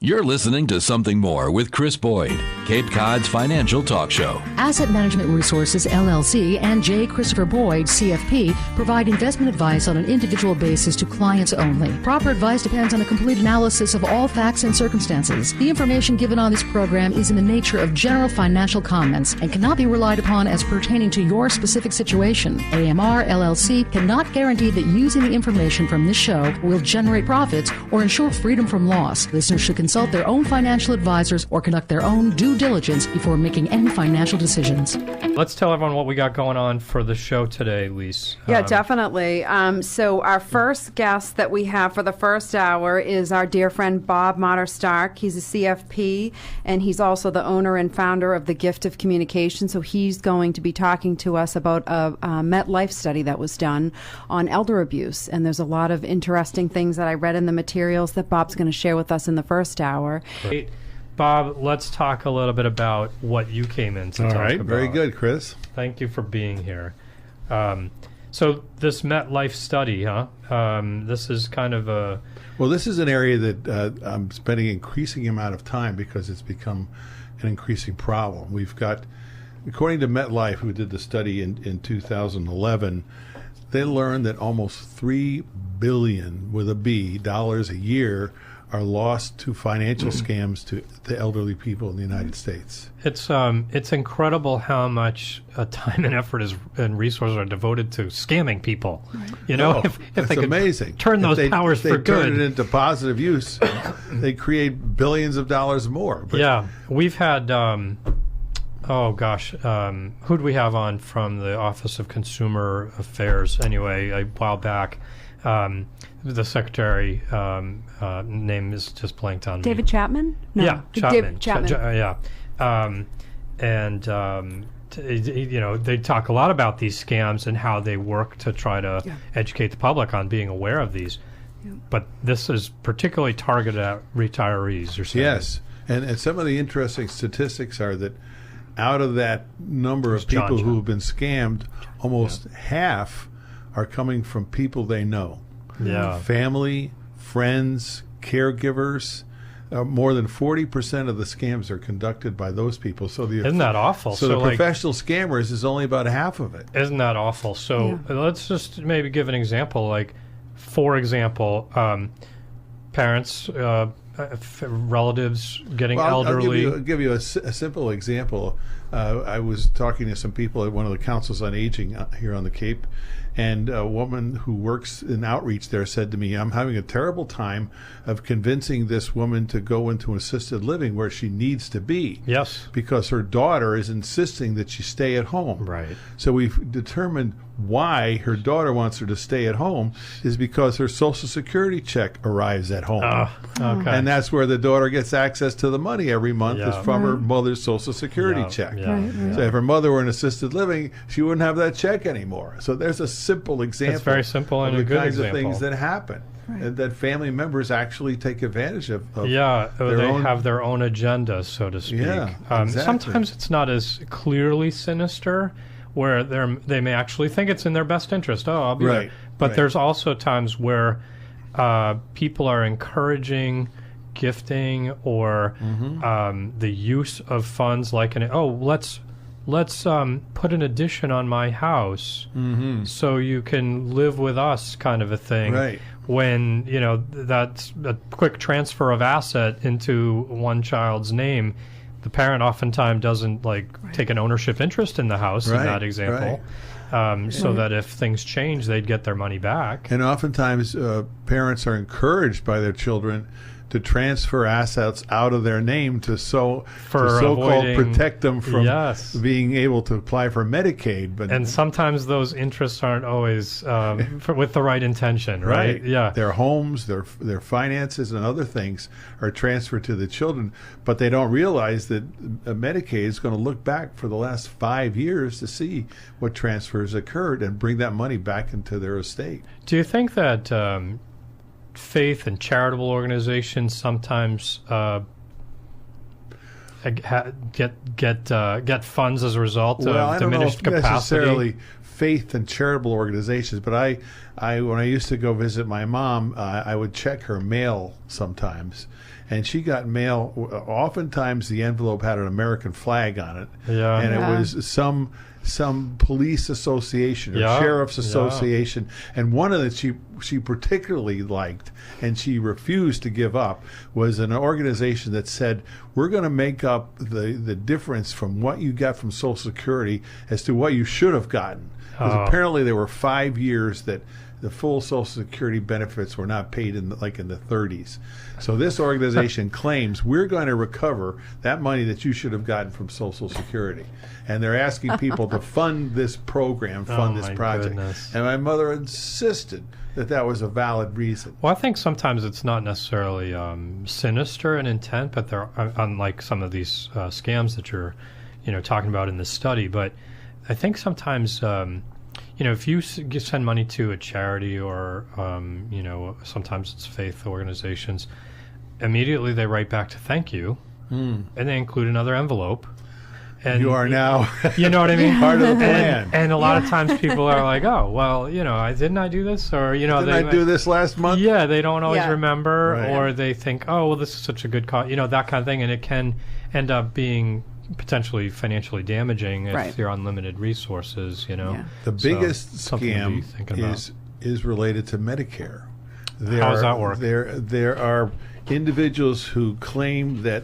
You're listening to Something More with Chris Boyd, Cape Cod's financial talk show. Asset Management Resources, LLC, and J. Christopher Boyd, CFP, provide investment advice on an individual basis to clients only. Proper advice depends on a complete analysis of all facts and circumstances. The information given on this program is in the nature of general financial comments and cannot be relied upon as pertaining to your specific situation. AMR, LLC cannot guarantee that using the information from this show will generate profits or ensure freedom from loss. Listeners should consult their own financial advisors or conduct their own due diligence before making any financial decisions. Let's tell everyone what we got going on for the show today, Lise. Yeah, definitely. So our first guest that we have for the first hour is our dear friend Bob Mauterstock. He's a CFP, and he's also the owner and founder of the Gift of Communication. So he's going to be talking to us about a MetLife study that was done on elder abuse. And there's a lot of interesting things that I read in the materials that Bob's going to share with us in the first hour. Great. Bob, let's talk a little bit about what you came in to talk about. All right, very good, Chris. Thank you for being here. So this MetLife study, this is kind of a... Well, this is an area that I'm spending an increasing amount of time because it's become an increasing problem. We've got, according to MetLife, who did the study in 2011, they learned that almost $3 billion, with a B, dollars a year are lost to financial scams to the elderly people in the United States. It's incredible how much time and effort and resources are devoted to scamming people. Right. You know, if they could amazing. Turn those powers for good. Turn it into positive use, they create billions of dollars more. But yeah, we've had, who'd we have on from the Office of Consumer Affairs anyway, a while back? The secretary name is just blanked on me. David Chapman? No. Yeah, Chapman. Chapman. They talk a lot about these scams and how they work to try to educate the public on being aware of these. Yeah. But this is particularly targeted at retirees, you're saying? Yes, and some of the interesting statistics are that out of that number of people who have been scammed, almost half are coming from people they know. Yeah. Family, friends, caregivers. More than 40% of the scams are conducted by those people. So isn't that awful? So the professional scammers is only about half of it. Isn't that awful? So let's just maybe give an example. Like, for example, parents, relatives getting elderly. I'll give you a simple example. I was talking to some people at one of the councils on aging here on the Cape, and a woman who works in outreach there said to me, I'm having a terrible time of convincing this woman to go into assisted living where she needs to be. Yes. Because her daughter is insisting that she stay at home. Right. So we've determined why her daughter wants her to stay at home is because her Social Security check arrives at home. Okay. And that's where the daughter gets access to the money every month is from her mother's Social Security check. Yeah. Right. So if her mother were in assisted living, she wouldn't have that check anymore. So there's a simple example. It's very simple and of a good kinds example. of things that happen. Right. That family members actually take advantage of they have their own agenda, so to speak. Yeah, exactly. Sometimes it's not as clearly sinister, where they may actually think it's in their best interest. Oh, I'll be there. But there's also times where people are encouraging gifting or the use of funds, like let's put an addition on my house so you can live with us, kind of a thing. Right. When that's a quick transfer of asset into one child's name, the parent oftentimes doesn't take an ownership interest in the house in that example. So that if things change, they'd get their money back. And oftentimes parents are encouraged by their children to transfer assets out of their name to so-called protect them from being able to apply for Medicaid. And sometimes those interests aren't always with the right intention, right? Yeah. Their homes, their finances, and other things are transferred to the children, but they don't realize that Medicaid is going to look back for the last 5 years to see what transfers occurred and bring that money back into their estate. Do you think that faith and charitable organizations sometimes get funds as a result of diminished capacity? Necessarily faith and charitable organizations. But I when I used to go visit my mom, I would check her mail sometimes, and she got mail. Oftentimes, the envelope had an American flag on it, and it was some police association or sheriff's association, and one of the she particularly liked and she refused to give up was an organization that said, we're going to make up the difference from what you got from Social Security as to what you should have gotten, because apparently there were 5 years that the full Social Security benefits were not paid in the 30s. So this organization claims we're going to recover that money that you should have gotten from Social Security. And they're asking people to fund this program, fund this project. Goodness. And my mother insisted that was a valid reason. Well, I think sometimes it's not necessarily sinister in intent, but they're unlike some of these scams that you're talking about in this study. But I think sometimes if you send money to a charity or, sometimes it's faith organizations, immediately they write back to thank you, and they include another envelope. And you are now, you know what I mean? part of the plan. And a lot of times people are like, oh, well, didn't I do this? Or, didn't I do this last month? Yeah, they don't always remember, Right. or they think, oh, well, this is such a good cause, that kind of thing. And it can end up being potentially financially damaging if you're unlimited resources, The biggest scam is related to Medicare. How does that work? There are individuals who claim that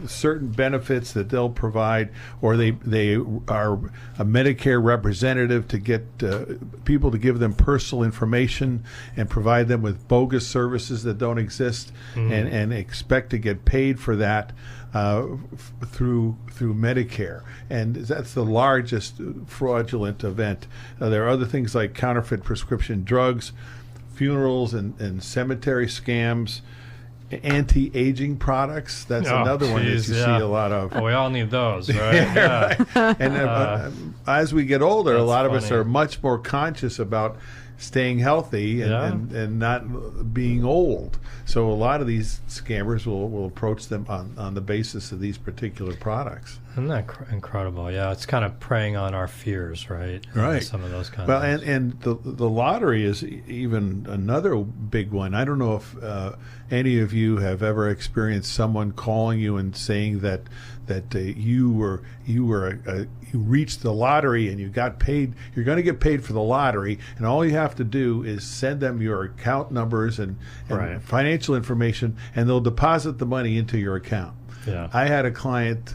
certain benefits that they'll provide, or they are a Medicare representative to get people to give them personal information and provide them with bogus services that don't exist, and expect to get paid for that through Medicare, and that's the largest fraudulent event. There are other things like counterfeit prescription drugs, funerals and cemetery scams, anti-aging products. That's another one that you see a lot of. Well, we all need those, right? Right. And as we get older, a lot of us are much more conscious about staying healthy and not being old. So a lot of these scammers will approach them on the basis of these particular products. Isn't that incredible? Yeah, it's kind of preying on our fears, right? Right. Some of those kind of things. And the lottery is even another big one. I don't know if any of you have ever experienced someone calling you and saying that you reached the lottery and you got paid. You're going to get paid for the lottery, and all you have to do is send them your account numbers and financial information, and they'll deposit the money into your account. Yeah. I had a client.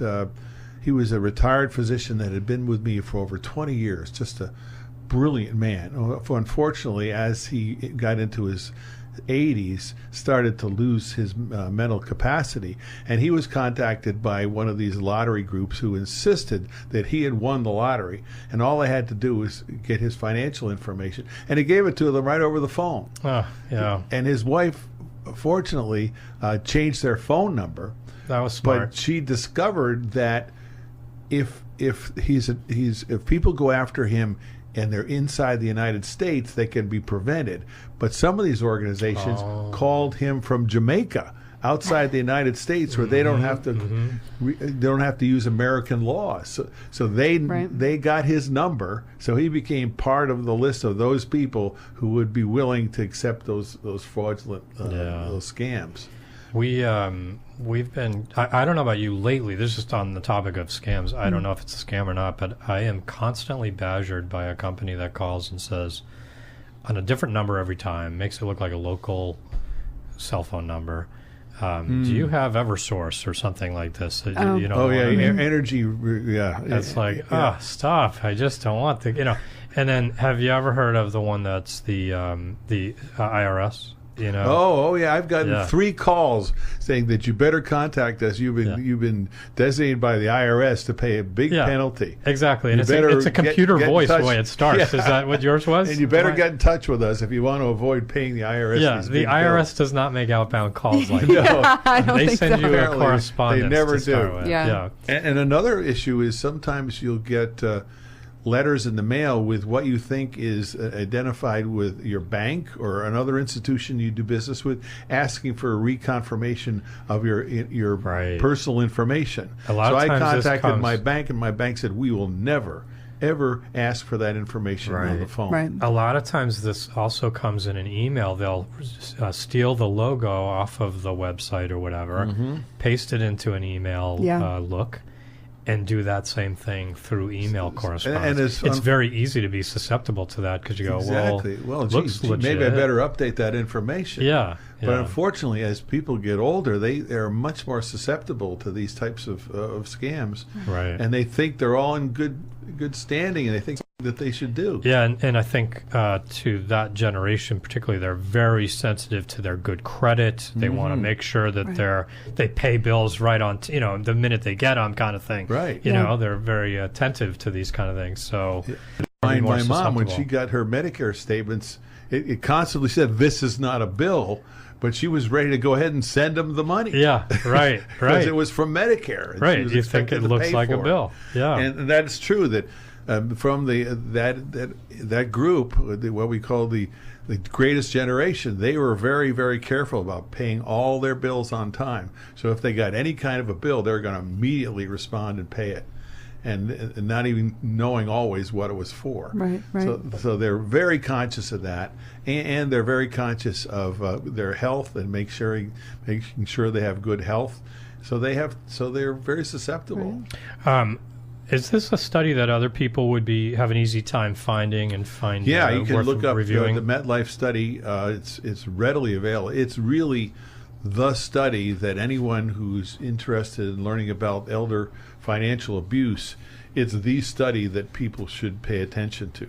He was a retired physician that had been with me for over 20 years. Just a brilliant man. Unfortunately, as he got into his 80s, started to lose his mental capacity, and he was contacted by one of these lottery groups who insisted that he had won the lottery, and all they had to do was get his financial information, and he gave it to them right over the phone. And his wife, fortunately, changed their phone number. That was smart. But she discovered that if people go after him and they're inside the United States, they can be prevented. But some of these organizations called him from Jamaica, outside the United States, where they don't have to they don't have to use American law. So they got his number, so he became part of the list of those people who would be willing to accept those fraudulent those scams. We've been, I don't know about you lately, this is just on the topic of scams. I don't know if it's a scam or not, but I am constantly badgered by a company that calls and says, on a different number every time, makes it look like a local cell phone number. Do you have Eversource or something like this? Energy, It's like, stop, I just don't want the, And then, have you ever heard of the one that's the IRS? I've gotten 3 calls saying that you better contact us. You've been designated by the IRS to pay a big penalty. Exactly, and it's a computer voice the way it starts. Is that what yours was? And you better get in touch with us if you want to avoid paying the IRS. Yeah, the IRS does not make outbound calls like that. They send you a correspondence. They never do. Yeah. And another issue is sometimes you'll get letters in the mail with what you think is identified with your bank or another institution you do business with, asking for a reconfirmation of your personal information. A lot so of times I contacted my bank, and my bank said, we will never ever ask for that information on the phone. Right. A lot of times this also comes in an email. They'll steal the logo off of the website or whatever, paste it into an email look, and do that same thing through email correspondence. And it's very easy to be susceptible to that because you go, well, looks legit. Maybe I better update that information. Yeah. But unfortunately, as people get older, they're much more susceptible to these types of scams. Right. And they think they're all in good standing, and they think that they should do. Yeah, and I think to that generation particularly, they're very sensitive to their good credit. They want to make sure that they pay bills right on, the minute they get them, kind of thing. Right. You know, they're very attentive to these kind of things. So, my mom, when she got her Medicare statements, it constantly said, "This is not a bill." But she was ready to go ahead and send them the money. Yeah, right. Because it was from Medicare. And right. You think it looks like a bill. Yeah. And that's true that from that group, what we call the greatest generation, they were very, very careful about paying all their bills on time. So if they got any kind of a bill, they're going to immediately respond and pay it. And not even knowing always what it was for. Right. So they're very conscious of that, and they're very conscious of their health and making sure they have good health. So they're very susceptible. Right. Is this a study that other people would have an easy time finding and finding? Yeah, you can look up the reviewing? MetLife study. It's readily available. It's really the study that anyone who's interested in learning about elder financial abuse, it's the study that people should pay attention to.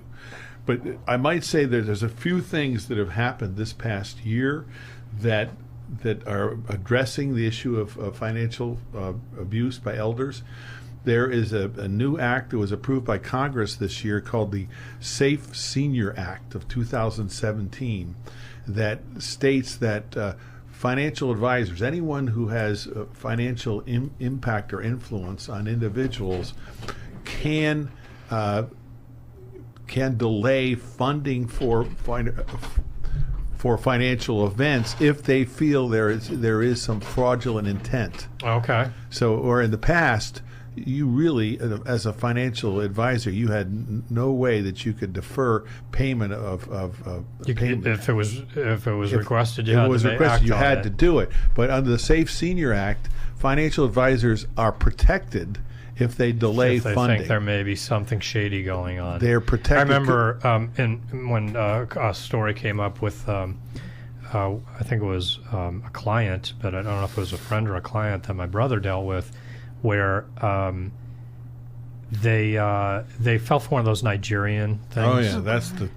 But I might say that there's a few things that have happened this past year that are addressing the issue of financial abuse by elders. There is a new act that was approved by Congress this year called the Safe Senior Act of 2017 that states that financial advisors, anyone who has financial impact or influence on individuals, can delay funding for financial events if they feel there is some fraudulent intent. Okay. So, or in the past, you really, as a financial advisor, you had no way that you could defer payment of payment. If it was requested, you had to do it. But under the Safe Senior Act, financial advisors are protected if they delay funding. If they think there may be something shady going on. They're protected. I remember when a story came up with, I think it was a client, but I don't know if it was a friend or a client that my brother dealt with, where they fell for one of those Nigerian things. Oh yeah, that's the.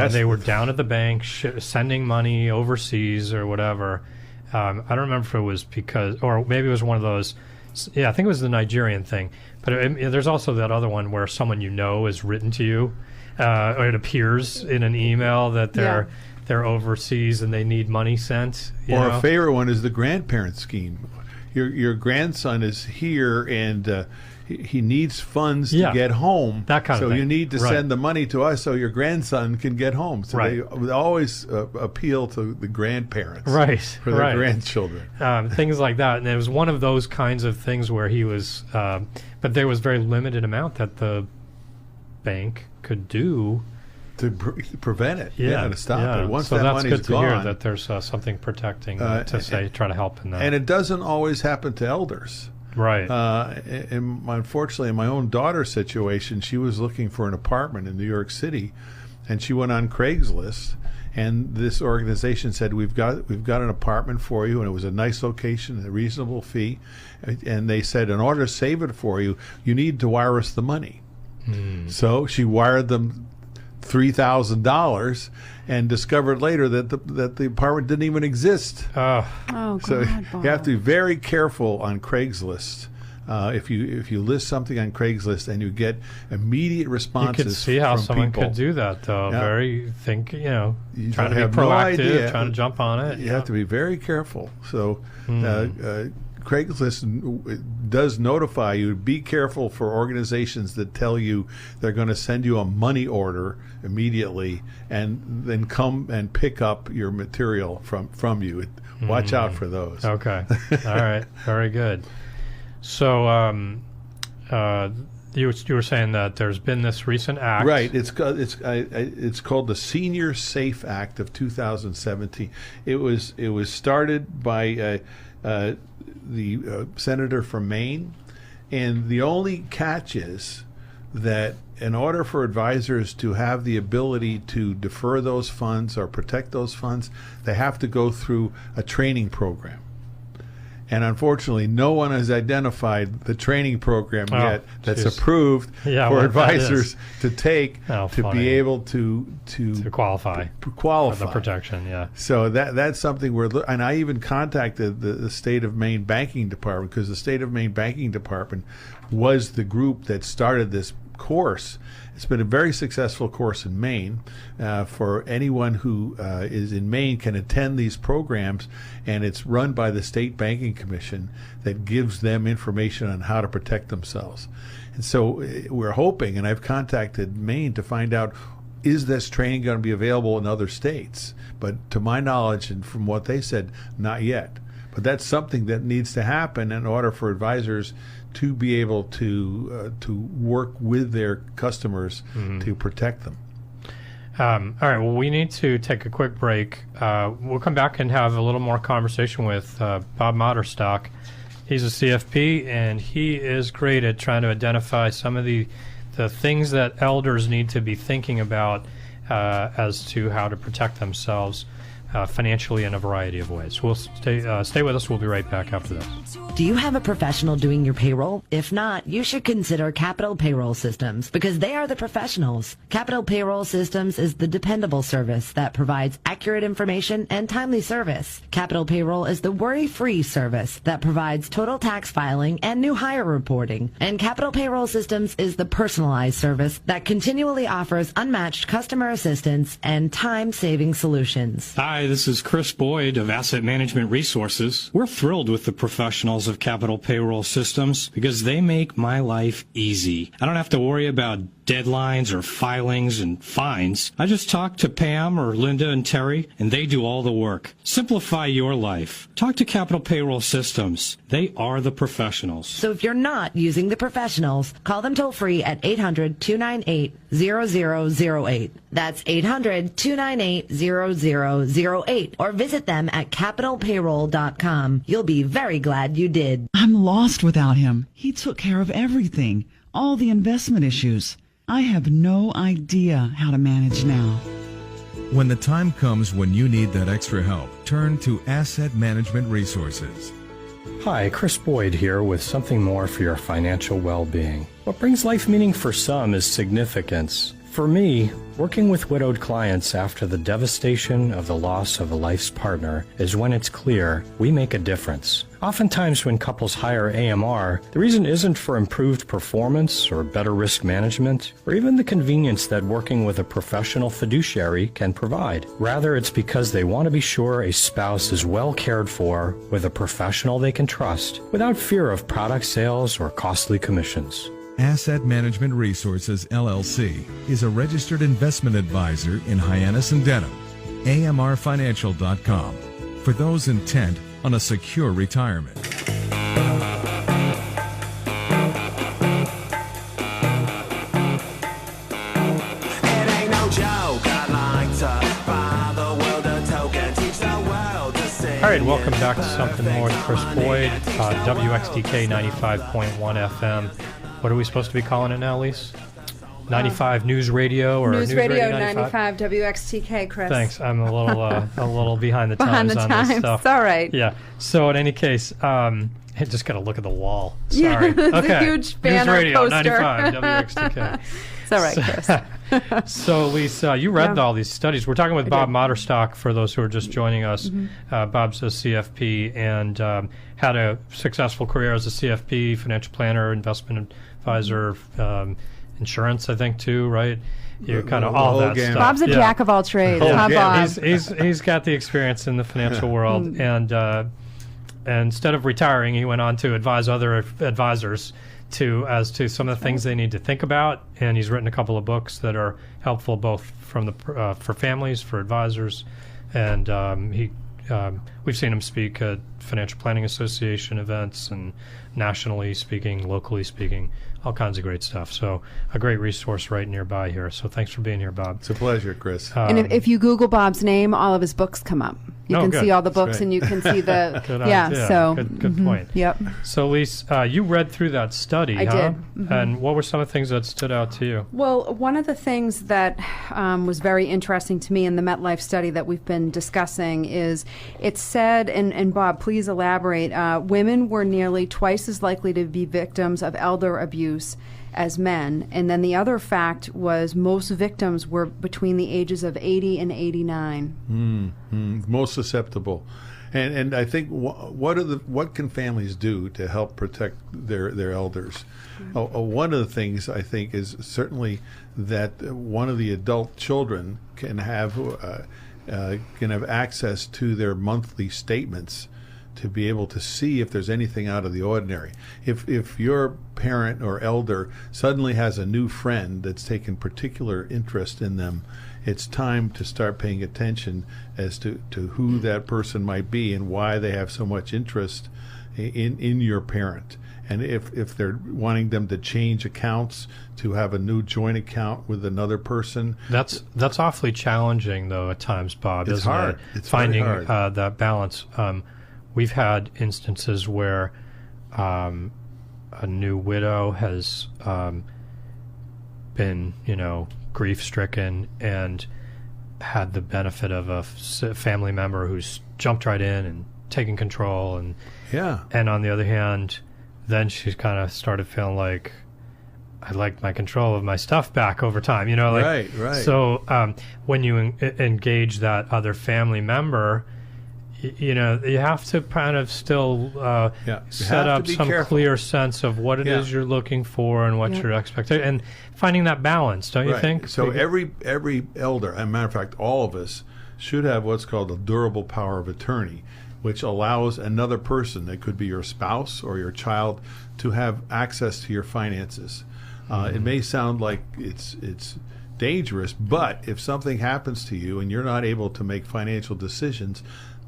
They were down at the bank sending money overseas or whatever. I don't remember if it was or maybe it was one of those. Yeah, I think it was the Nigerian thing. But there's also that other one where someone is written to you, or it appears in an email that they're overseas and they need money sent. A favorite one is the grandparent scheme. Your grandson is here and he needs funds to get home. That kind of thing. So you need to send the money to us so your grandson can get home. So they always appeal to the grandparents for their grandchildren. Things like that. And it was one of those kinds of things where he was, but there was very limited amount that the bank could do to prevent it, to stop it. Once so that that's money's good to gone, hear that there's something protecting try to help in that. And it doesn't always happen to elders. Right. Unfortunately, in my own daughter's situation, she was looking for an apartment in New York City, and she went on Craigslist, and this organization said, "We've got an apartment for you," and it was a nice location, a reasonable fee, and they said, "In order to save it for you, you need to wire us the money." So she wired them $3,000 and discovered later that the apartment didn't even exist. Oh, so God, you have to be very careful on Craigslist. If you list something on Craigslist and you get immediate responses, you can see how from someone people. Could do that though. Yeah. You trying to be proactive, trying to jump on it. You have to be very careful. So Craigslist does notify you. Be careful for organizations that tell you they're going to send you a money order immediately and then come and pick up your material from you. Watch out for those. Okay. All right. Very good. So You were saying that there's been this recent act. Right. It's called the Senior Safe Act of 2017. It was started by the senator from Maine, and the only catch is that in order for advisors to have the ability to defer those funds or protect those funds, they have to go through a training program. And unfortunately, no one has identified the training program yet that's approved for advisors to take to be able to qualify for the protection. Yeah. So that's something and I even contacted the State of Maine Banking Department, because the State of Maine Banking Department was the group that started this course. It's been a very successful course in Maine. For anyone who is in Maine can attend these programs, and it's run by the State Banking Commission that gives them information on how to protect themselves. And so we're hoping, and I've contacted Maine to find out, is this training going to be available in other states? But to my knowledge, and from what they said, not yet. But that's something that needs to happen in order for advisors to be able to work with their customers to protect them. All right. Well, we need to take a quick break. We'll come back and have a little more conversation with Bob Mauterstock. He's a CFP, and he is great at trying to identify some of the things that elders need to be thinking about as to how to protect themselves financially in a variety of ways. We'll stay with us. We'll be right back after this. Do you have a professional doing your payroll? If not, you should consider Capital Payroll Systems, because they are the professionals. Capital Payroll Systems is the dependable service that provides accurate information and timely service. Capital Payroll is the worry-free service that provides total tax filing and new hire reporting. And Capital Payroll Systems is the personalized service that continually offers unmatched customer assistance and time-saving solutions. Hi, this is Chris Boyd of Asset Management Resources. We're thrilled with the professionals of Capital Payroll Systems because they make my life easy. I don't have to worry about deadlines or filings and fines. I just talk to Pam or Linda and Terry, and they do all the work. Simplify your life. Talk to Capital Payroll Systems. They are the professionals. So if you're not using the professionals, call them toll free at 800-298-0008. That's 800-298-0008. Or visit them at capitalpayroll.com. You'll be very glad you did. I'm lost without him. He took care of everything, all the investment issues. I have no idea how to manage now. When the time comes when you need that extra help, turn to Asset Management Resources. Hi, Chris Boyd here with something more for your financial well-being. What brings life meaning for some is significance. For me, working with widowed clients after the devastation of the loss of a life's partner is when it's clear we make a difference. Oftentimes when couples hire AMR, the reason isn't for improved performance or better risk management, or even the convenience that working with a professional fiduciary can provide. Rather, it's because they want to be sure a spouse is well cared for with a professional they can trust, without fear of product sales or costly commissions. Asset Management Resources, LLC, is a registered investment advisor in Hyannis and Denham. AMRFinancial.com for those intent on a secure retirement. All right, welcome back to Something More with Chris Boyd, WXDK 95.1 FM. What are we supposed to be calling it now, Lise? 95 News Radio or News Radio 95 WXTK, Chris. Thanks. I'm a little behind the times on this stuff. It's all right. Yeah. So in any case, I just got to look at the wall. Sorry. Yeah, it's okay. a huge banner News Radio poster. 95 WXTK. It's all right, Chris. So, Lisa, you read all these studies. We're talking with Bob Mauterstock for those who are just joining us. Bob's a CFP and had a successful career as a CFP, financial planner, investment advisor, insurance, I think, too, right? You kind of all that stuff. Bob's a jack of all trades. Bob? He's got the experience in the financial world, and instead of retiring, he went on to advise other advisors as to some of the things they need to think about, and he's written a couple of books that are helpful both from for families, for advisors, and he we've seen him speak at Financial Planning Association events and nationally speaking, locally speaking, all kinds of great stuff. So a great resource right nearby here. So thanks for being here, Bob. It's a pleasure, Chris. And if you Google Bob's name, all of his books come up. You can good. see all the That's books, right. and you can see the Good yeah. idea. So Good point. Yep. So, Lise, you read through that study, I huh? did. And what were some of the things that stood out to you? Well, one of the things that was very interesting to me in the MetLife study that we've been discussing is it said, and Bob, please elaborate, women were nearly twice as likely to be victims of elder abuse as men. And then the other fact was most victims were between the ages of 80 and 89. Most susceptible. And I think what can families do to help protect their elders? One of the things I think is certainly that one of the adult children can have access to their monthly statements to be able to see if there's anything out of the ordinary. If your parent or elder suddenly has a new friend that's taken particular interest in them, it's time to start paying attention as to who that person might be and why they have so much interest in your parent. And if they're wanting them to change accounts, to have a new joint account with another person. That's awfully challenging, though, at times, Bob, It's isn't hard. it? It's finding very hard. That balance. We've had instances where a new widow has been, grief-stricken and had the benefit of a family member who's jumped right in and taken control. And on the other hand, then she's kind of started feeling like, I'd like my control of my stuff back over time, Right. So when you engage that other family member, you have to kind of still set up some clear sense of what it is you're looking for and what your expectation, and finding that balance, don't you think? So every elder, as a matter of fact, all of us should have what's called a durable power of attorney, which allows another person, that could be your spouse or your child, to have access to your finances. It may sound like it's dangerous, but if something happens to you and you're not able to make financial decisions,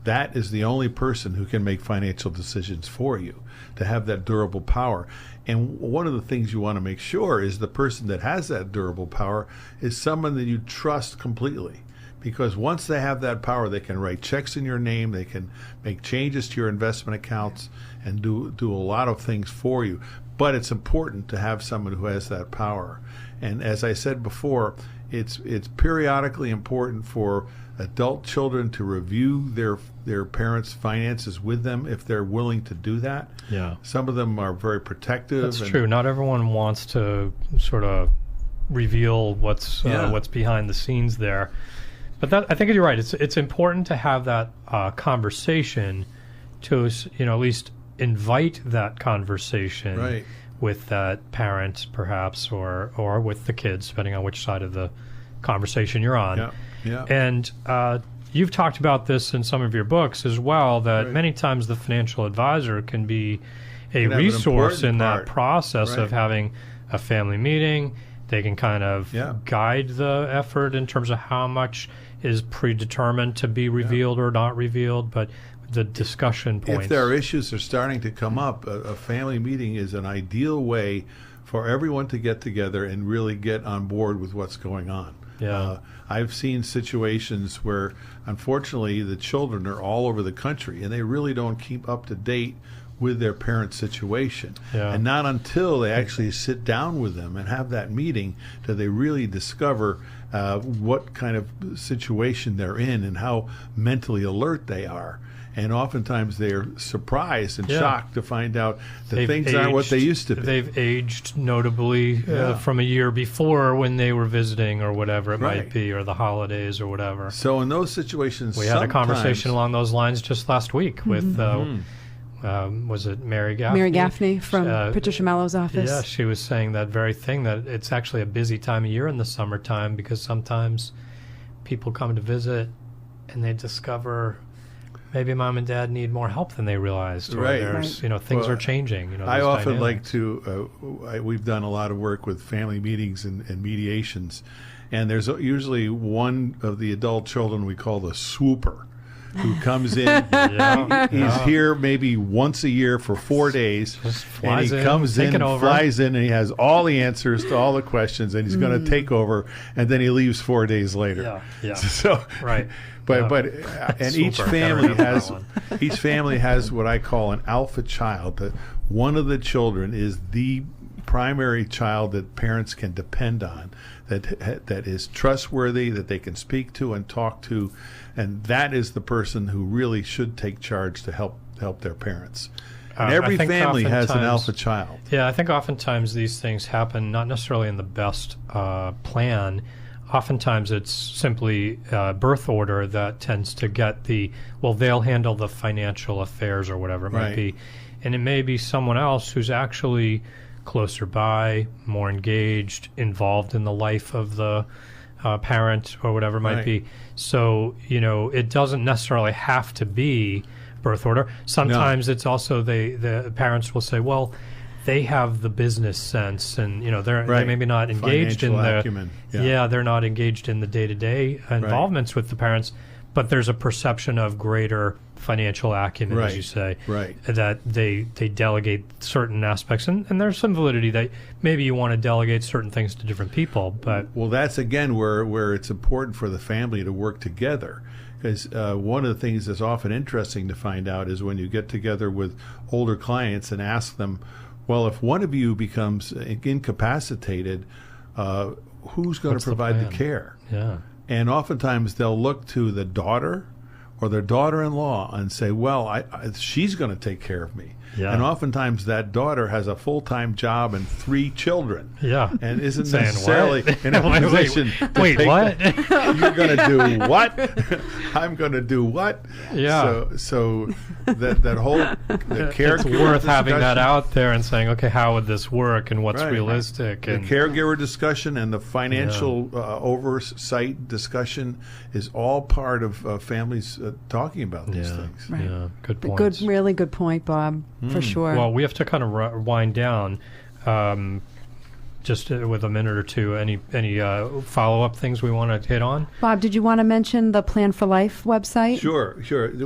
that is the only person who can make financial decisions for you, to have that durable power. And one of the things you want to make sure is the person that has that durable power is someone that you trust completely. Because once they have that power, they can write checks in your name, they can make changes to your investment accounts, and do a lot of things for you. But it's important to have someone who has that power. And as I said before, it's periodically important for adult children to review their parents' finances with them if they're willing to do that. Yeah. Some of them are very protective. That's true. Not everyone wants to sort of reveal what's behind the scenes there. But I think you're right. It's important to have that conversation, to at least invite that conversation with that parent, perhaps, or with the kids, depending on which side of the conversation you're on. Yeah. And you've talked about this in some of your books as well, that many times the financial advisor can be a resource in that process of having a family meeting. They can kind of guide the effort in terms of how much is predetermined to be revealed or not revealed, but the discussion points. If there are issues that are starting to come up, a family meeting is an ideal way for everyone to get together and really get on board with what's going on. I've seen situations where, unfortunately, the children are all over the country and they really don't keep up to date with their parents' situation. And not until they actually sit down with them and have that meeting do they really discover what kind of situation they're in and how mentally alert they are. And oftentimes they're surprised and shocked to find out that things aren't what they used to be. They've aged notably from a year before when they were visiting or whatever it might be, or the holidays or whatever. So in those situations, we had a conversation along those lines just last week with, was it Mary Gaffney? Mary Gaffney from Patricia Mello's office. Yeah, she was saying that very thing, that it's actually a busy time of year in the summertime because sometimes people come to visit and they discover maybe mom and dad need more help than they realized, or there's things are changing. I often like to. We've done a lot of work with family meetings and mediations, and there's usually one of the adult children we call the swooper, who comes in. He's here maybe once a year for 4 days. And he comes in, flies in, and he has all the answers to all the questions, and he's going to take over, and then he leaves 4 days later. So, right. But and each family has what I call an alpha child. That one of the children is the primary child that parents can depend on, that is trustworthy, that they can speak to and talk to, and that is the person who really should take charge to help their parents. And every family has an alpha child. Yeah, I think oftentimes these things happen not necessarily in the best plan. Oftentimes it's simply birth order that tends to get they'll handle the financial affairs or whatever it might be. And it may be someone else who's actually closer by, more engaged, involved in the life of the parent or whatever it might be. So, it doesn't necessarily have to be birth order. Sometimes it's also the parents will say, well, they have the business sense, and they're maybe not engaged financial in the acumen. they're not engaged in the day-to-day involvements with the parents, but there's a perception of greater financial acumen, as you say, that they delegate certain aspects, and there's some validity that maybe you want to delegate certain things to different people. But that's again where it's important for the family to work together. Because one of the things that's often interesting to find out is when you get together with older clients and ask them, well, if one of you becomes incapacitated, who's going to provide the care? Yeah. And oftentimes they'll look to the daughter or their daughter-in-law and say, well, she's going to take care of me. Yeah. And oftentimes that daughter has a full-time job and 3 children. Yeah. And isn't necessarily in a position wait, what? You're going to do what? I'm going to do what? Yeah. So that whole caregiver it's worth having that out there and saying, okay, how would this work and what's realistic? And the caregiver discussion and the financial oversight discussion is all part of families talking about these things. Right. Yeah, good point. Really good point, Bob. For sure. Well, we have to kind of wind down. Just with a minute or two, any follow-up things we want to hit on? Bob, did you want to mention the Plan for Life website? Sure.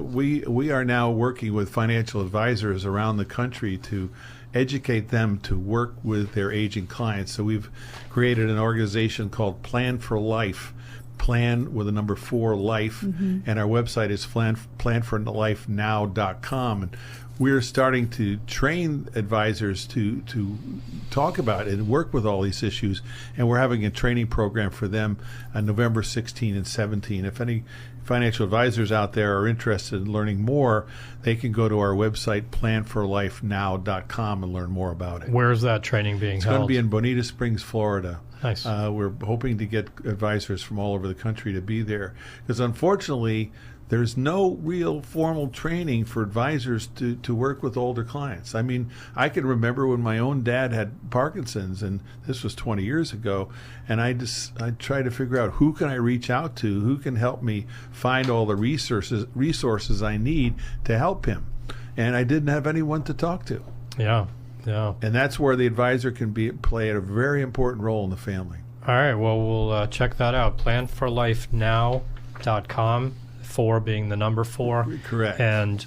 We are now working with financial advisors around the country to educate them to work with their aging clients. So we've created an organization called Plan for Life. Plan with a number 4 life, and our website is planforlifenow.com. And we're starting to train advisors to talk about it and work with all these issues, and we're having a training program for them on November 16 and 17. If any financial advisors out there are interested in learning more, they can go to our website, planforlifenow.com, and learn more about it. Where is that training being held? It's going to be in Bonita Springs, Florida. Nice. We're hoping to get advisors from all over the country to be there, because unfortunately there's no real formal training for advisors to work with older clients. I mean, I can remember when my own dad had Parkinson's, and this was 20 years ago, and I tried to figure out who can I reach out to, who can help me find all the resources I need to help him. And I didn't have anyone to talk to. Yeah. And that's where the advisor can play a very important role in the family. All right. Well, we'll check that out. Planforlifenow.com. 4 being the number 4. Correct. And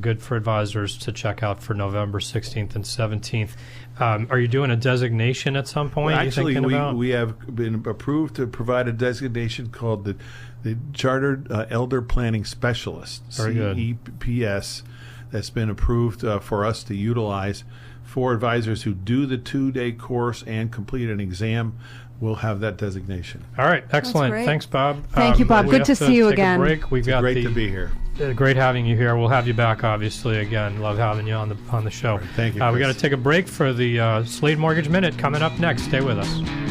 good for advisors to check out for November 16th and 17th. Are you doing a designation at some point? Well, actually, we have been approved to provide a designation called the Chartered Elder Planning Specialist, CEPS, that's been approved for us to utilize for advisors who do the 2-day course and complete an exam. We'll have that designation. All right, excellent. Thanks, Bob. Thank you, Bob. Good to see you again. Great to be here. Great having you here. We'll have you back, obviously. Again, love having you on the show. Right, thank you. We got to take a break for the Slade Mortgage Minute coming up next. Stay with us.